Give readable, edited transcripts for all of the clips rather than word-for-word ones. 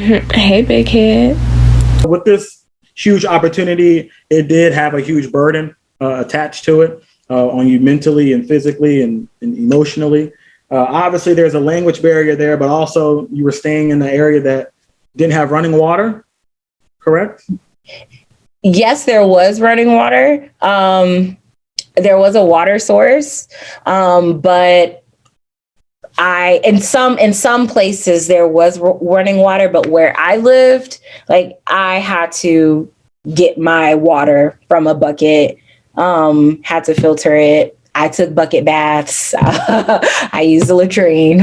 Hey, big head. With this huge opportunity, it did have a huge burden attached to it on you mentally and physically and emotionally. Obviously, there's a language barrier there, but also you were staying in the area that didn't have running water, correct? Yes, there was running water. There was a water source, but in some places there was running water, but where I lived, like I had to get my water from a bucket, had to filter it. I took bucket baths. I used the latrine.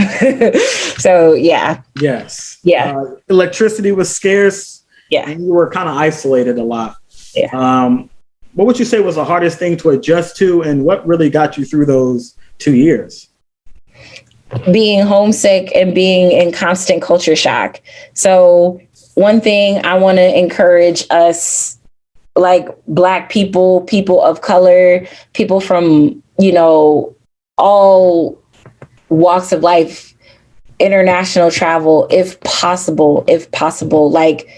So yeah. Yes. Yeah. Electricity was scarce. Yeah. And you were kind of isolated a lot. Yeah. What would you say was the hardest thing to adjust to, and what really got you through those 2 years? Being homesick and being in constant culture shock. So one thing I want to encourage us, like Black people, people of color, people from, all walks of life, international travel, if possible, like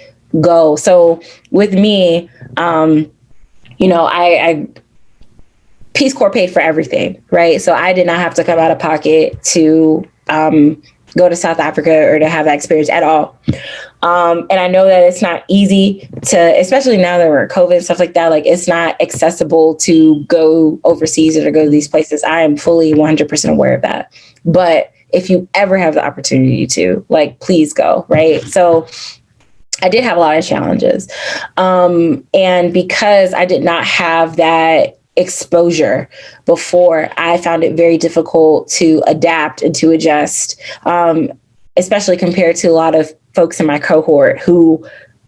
go. So with me, I Peace Corps paid for everything, right? So I did not have to come out of pocket to go to South Africa or to have that experience at all. And I know that it's not easy to, especially now that we're COVID and stuff like that, like it's not accessible to go overseas or to go to these places. I am fully 100% aware of that. But if you ever have the opportunity to, like, please go, right? So I did have a lot of challenges. And because I did not have that exposure before, I found it very difficult to adapt and to adjust, especially compared to a lot of folks in my cohort who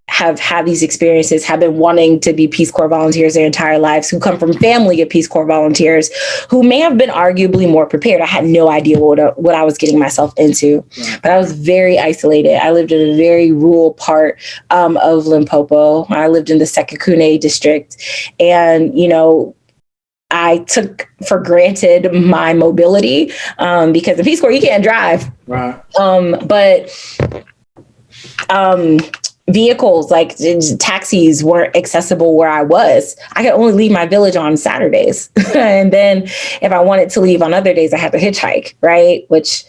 have had these experiences, have been wanting to be Peace Corps volunteers their entire lives, who come from family of Peace Corps volunteers, who may have been arguably more prepared. I had no idea what I was getting myself into, but I was very isolated. I lived in a very rural part of Limpopo. I lived in the Sekekune district, and, I took for granted my mobility because in Peace Corps, you can't drive. Right. Vehicles like taxis weren't accessible where I was. I could only leave my village on Saturdays. And then if I wanted to leave on other days, I had to hitchhike, right? Which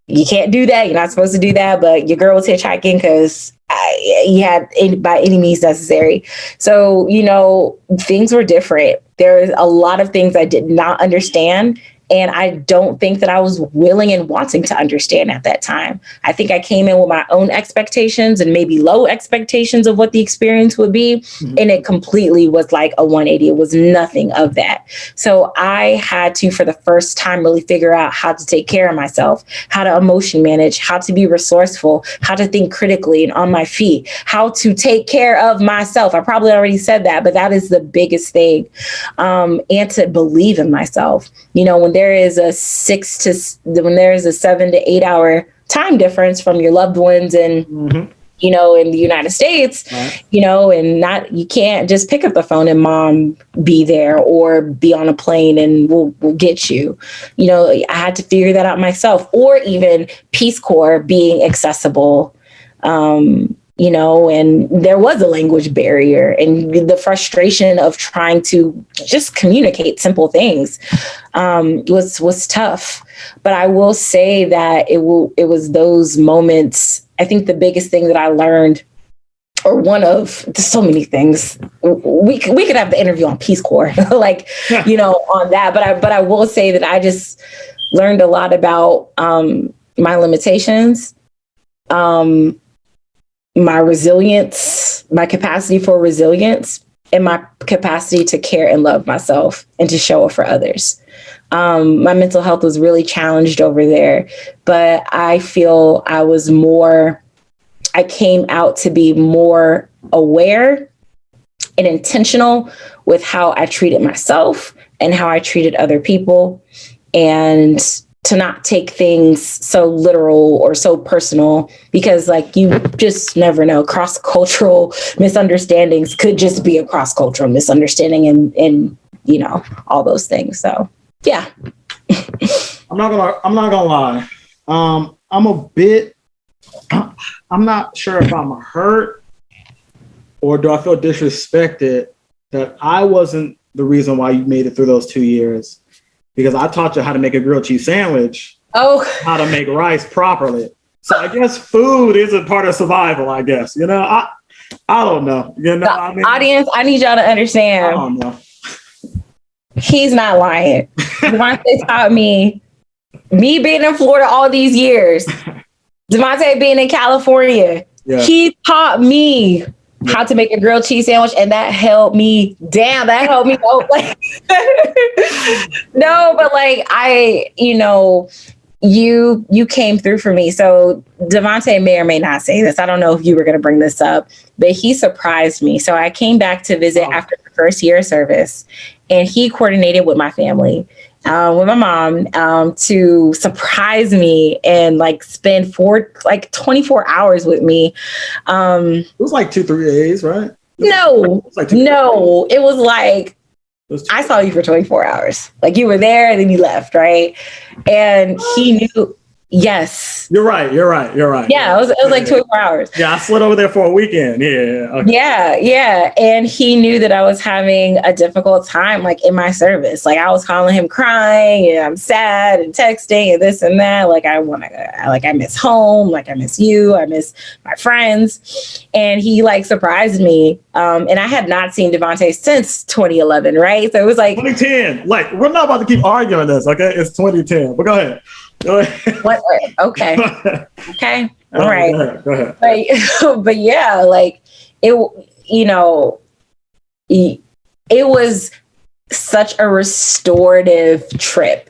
you can't do that. You're not supposed to do that. But your girl was hitchhiking because you had by any means necessary. So, things were different. There's a lot of things I did not understand. And I don't think that I was willing and wanting to understand at that time. I think I came in with my own expectations and maybe low expectations of what the experience would be. Mm-hmm. And it completely was like a 180. It was nothing of that. So I had to, for the first time, really figure out how to take care of myself, how to emotion manage, how to be resourceful, how to think critically and on my feet, how to take care of myself. I probably already said that, but that is the biggest thing. And to believe in myself. When there is a 7 to 8 hour time difference from your loved ones and, mm-hmm. In the United States, right. And you can't just pick up the phone and mom be there or be on a plane and we'll get you. I had to figure that out myself, or even Peace Corps being accessible. And there was a language barrier and the frustration of trying to just communicate simple things was tough. But I will say that it was those moments. I think the biggest thing that I learned, or one of so many things, we could have the interview on Peace Corps, on that. But I will say that I just learned a lot about my limitations, my resilience, my capacity for resilience, and my capacity to care and love myself and to show up for others. My mental health was really challenged over there, but I feel I came out to be more aware and intentional with how I treated myself and how I treated other people, and to not take things so literal or so personal, because you just never know. Cross-cultural misunderstandings could just be a cross-cultural misunderstanding and all those things. So yeah. I'm not gonna lie. I'm a bit I'm not sure if I'm hurt or do I feel disrespected that I wasn't the reason why you made it through those 2 years, because I taught you how to make a grilled cheese sandwich, how to make rice properly. So I guess food isn't part of survival, I guess. I don't know. Audience, I need y'all to understand. I don't know. He's not lying. Devontae taught me being in Florida all these years, Devontae being in California, he taught me how to make a grilled cheese sandwich, and that held me down. That helped me out. No, but you came through for me. So Devontae may or may not say this. I don't know if you were going to bring this up, but he surprised me. So I came back to visit after the first year of service, and he coordinated with my family, with my mom, to surprise me and spend 24 hours with me. It was 2-3 days, right? No, it was I saw you for 24 hours. You were there and then you left, right? And he knew. Yes. You're right. Yeah, it was 24 hours. Yeah, I slid over there for a weekend. Yeah. Okay. Yeah. And he knew that I was having a difficult time, in my service. I was calling him crying and I'm sad and texting and this and that. I miss home. I miss you. I miss my friends. And he surprised me. And I had not seen Devontae since 2011, right? So it was 2010. We're not about to keep arguing this, okay? It's 2010, but go ahead. What? Okay. Okay. All right. Go ahead. But yeah, it was such a restorative trip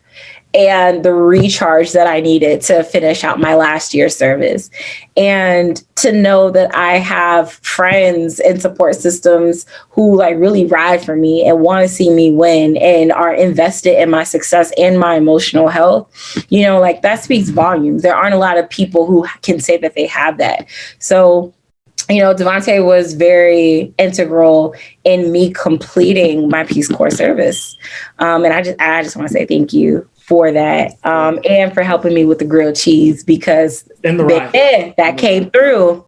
and the recharge that I needed to finish out my last year service. And to know that I have friends and support systems who really ride for me and want to see me win and are invested in my success and my emotional health, that speaks volumes. There aren't a lot of people who can say that they have that. So, Devontae was very integral in me completing my Peace Corps service. And I just want to say thank you for that, and for helping me with the grilled cheese, because that came through.